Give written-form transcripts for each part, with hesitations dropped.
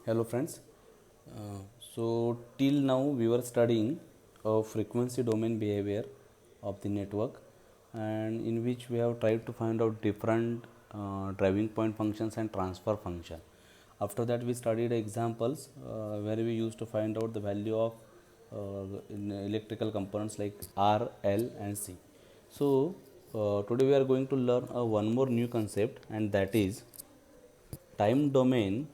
Hello friends. Till now we were studying frequency domain behavior of the network, and in which we have tried to find out different driving point functions and transfer function. After that we studied examples where we used to find out the value of in electrical components like R, L and C. Today we are going to learn one more new concept, and that is time domain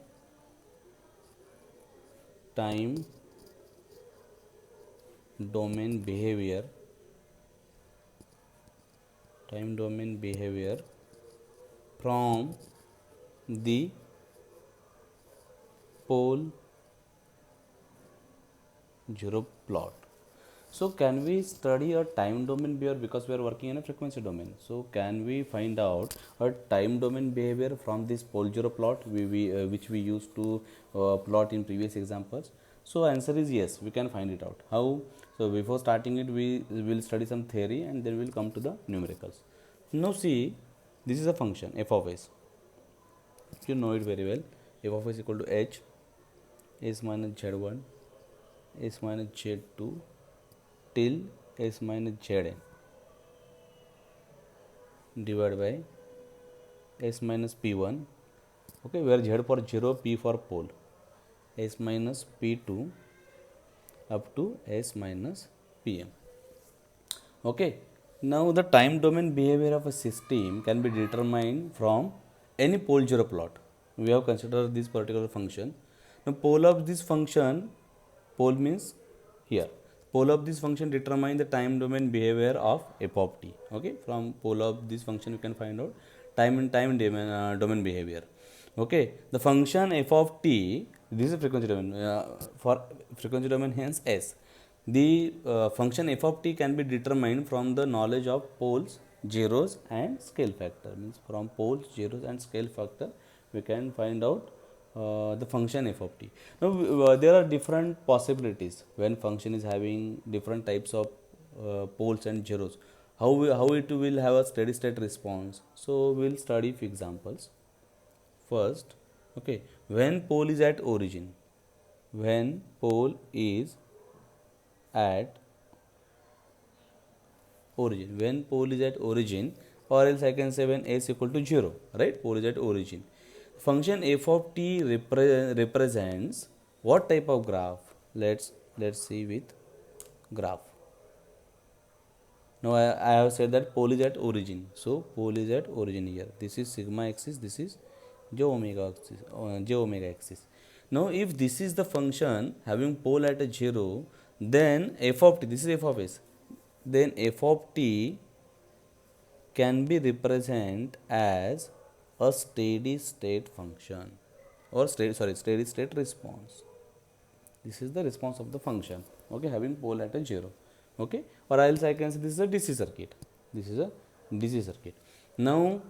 time domain behavior from the pole zero plot. So can we study a time domain behavior, because we are working in a frequency domain? So can we find out a time domain behavior from this pole zero plot which we used to plot in previous examples? So answer is yes, we can find it out. How? So before starting it, we will study some theory and then we will come to the numericals. Now see, this is a function f of s. You know it very well. F of s equal to h s minus z1 s minus z2 till s minus zn divided by s minus p1, okay, where z for 0, p for pole, s minus p2 up to s minus pm. Okay, now the time domain behavior of a system can be determined from any pole zero plot. We have considered this particular function. Now pole of this function, pole means here, pole of this function determine the time domain behavior of f of t. Okay, from pole of this function you can find out time domain behavior. Okay, the function f of t, this is frequency domain, for frequency domain, hence s. The function f of t can be determined from the knowledge of poles, zeros and scale factor. Means from poles, zeros and scale factor we can find out the function f of t. Now there are different possibilities when function is having different types of poles and zeros. How it will have a steady state response? So we will study few examples. First, okay, when pole is at origin, when pole is at origin, when pole is at origin, or else I can say when s equal to 0, right? Pole is at origin. Function f of t represents what type of graph? Let's see with graph. Now I have said that pole is at origin, so pole is at origin here. This is sigma axis, this is j omega axis. Now if this is the function having pole at a 0, then f of t, this is f of s, then f of t can be represented as a steady state function, or steady state response. This is the response of the function, okay, having pole at a 0, okay, or else I can say this is a DC circuit. This is a DC circuit. Now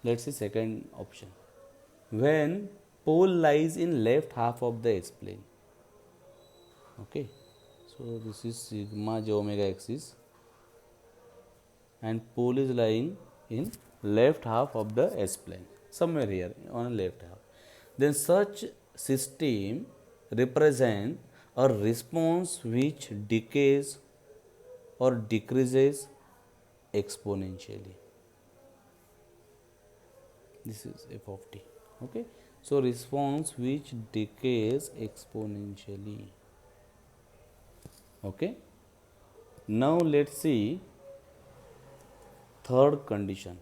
let's see second option. When pole lies in left half of the S plane, okay, so this is sigma j omega axis and pole is lying in left half of the S plane, somewhere here on left half, then such system represent a response which decays or decreases exponentially. This is f of t, okay, so response which decays exponentially. Okay, now let's see third condition.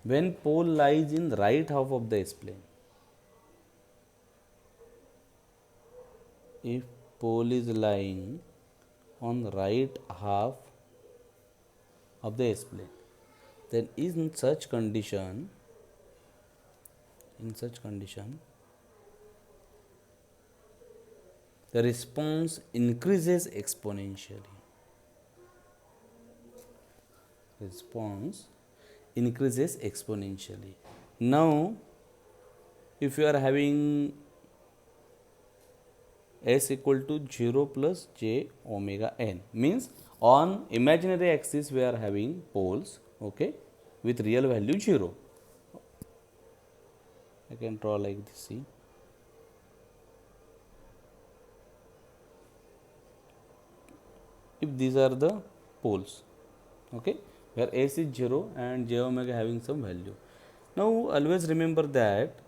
When pole lies in right half of the S plane, if pole is lying on right half of the S plane, then in such condition, the response increases exponentially. Response increases exponentially. Now if you are having s equal to 0 plus j omega n, means on imaginary axis we are having poles, okay, with real value 0. I can draw like this. See, if these are the poles, okay, where S is 0 and j omega having some value. Now always remember that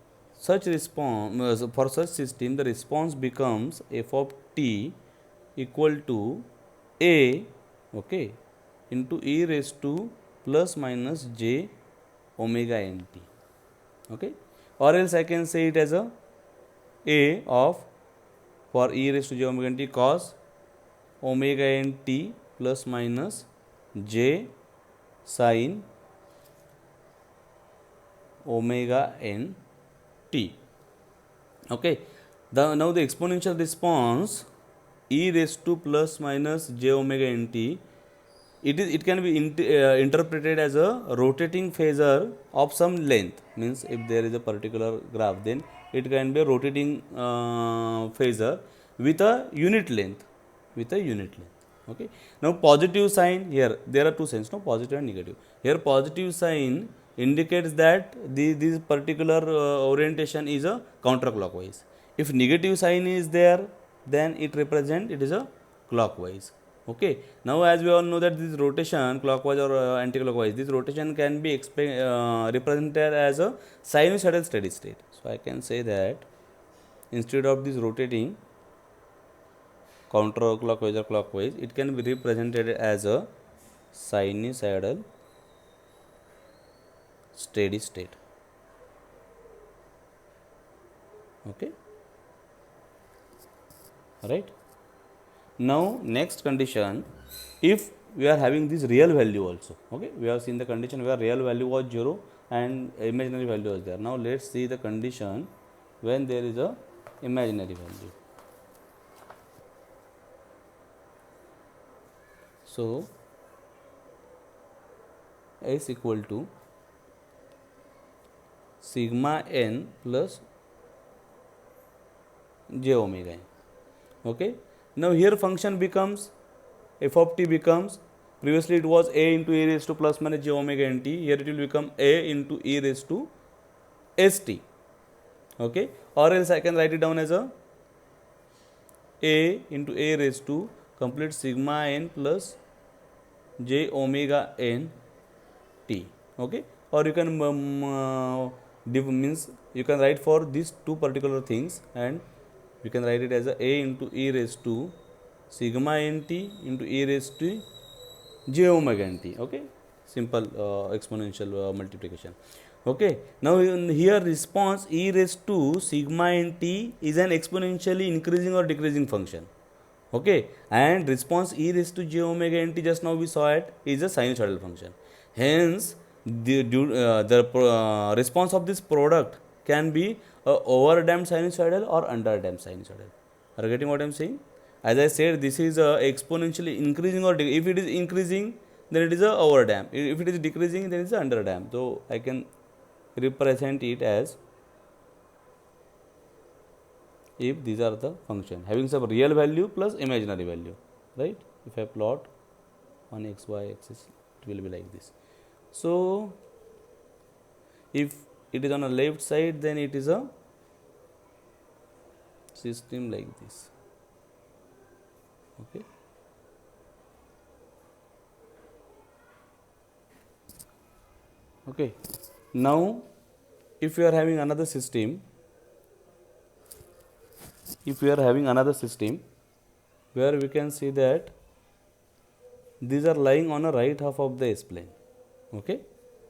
such response for such system the response becomes f of t equal to a, okay, into e raised to plus minus j omega n t, okay, or else I can say it as a of for e raised to j omega n t cos omega n t plus minus j sin omega n t, okay. Now the exponential response e raised to plus minus j omega n t, it can be interpreted as a rotating phasor of some length. Means if there is a particular graph, then it can be a rotating phasor with a unit length, okay. Now positive sign, here there are two signs, no, positive and negative. Here positive sign indicates that this particular orientation is a counterclockwise. If negative sign is there, then it represent it is a clockwise, okay. Now as we all know that this rotation clockwise or anti-clockwise, this rotation can be represented as a sinusoidal steady state. So I can say that instead of this rotating counterclockwise or clockwise, it can be represented as a sinusoidal steady state, okay, right. Now next condition, if we are having this real value also, okay, we have seen the condition where real value was 0 and imaginary value was there. Now let's see the condition when there is a imaginary value. So S equal to sigma n plus j omega n, okay. Now here function becomes f of t becomes, previously it was a into e raised to plus minus j omega n t, here it will become a into e raised to st, okay, or else I can write it down as a into a raised to complete sigma n plus j omega n t, okay, or you can means you can write for these two particular things, and you can write it as a into e raised to sigma n t into e raised to j omega n t, okay, simple exponential multiplication, okay. Now here response e raised to sigma n t is an exponentially increasing or decreasing function, okay, and response e raised to j omega n t just now we saw it is a sinusoidal function. Hence the response of this product can be over damped sinusoidal or under damped sinusoidal. Are you getting what I am saying? As I said, this is exponentially increasing or if it is increasing, then it is a over damped. If it is decreasing, then it is under damped. So I can represent it as, if these are the function having some real value plus imaginary value, right. If I plot on xy axis, it will be like this. So if it is on the left side, then it is a system like this, okay. Okay. Now if you are having another system, where we can see that these are lying on a right half of the S plane, okay,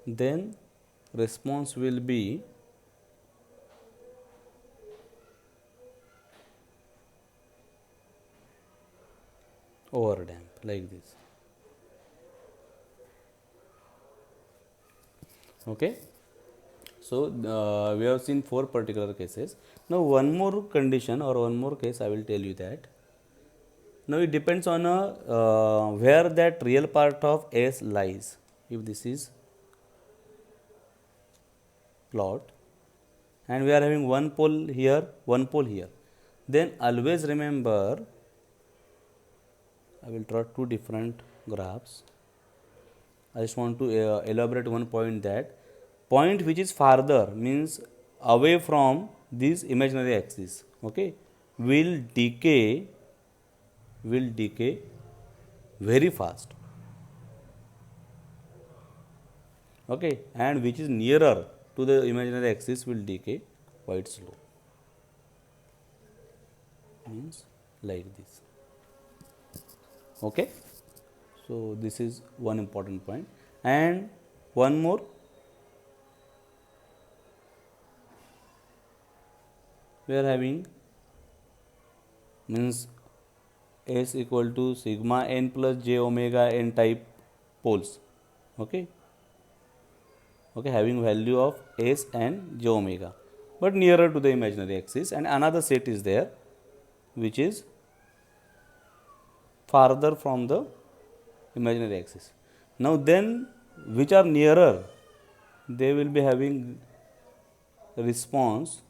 then response will be over damped like this, okay. So we have seen 4 particular cases. Now one more condition or one more case I will tell you that. Now it depends on where that real part of S lies. If this is plot and we are having one pole here, then always remember, I will draw 2 different graphs. I just want to elaborate one point, that point which is farther means away from this imaginary axis, okay, will decay very fast, okay, and which is nearer to the imaginary axis will decay quite slow, means like this, okay. So this is one important point. And one more, we are having means S equal to sigma n plus j omega n type poles, okay, okay, having value of S and j omega, but nearer to the imaginary axis, and another set is there which is farther from the imaginary axis. Now then, which are nearer, they will be having response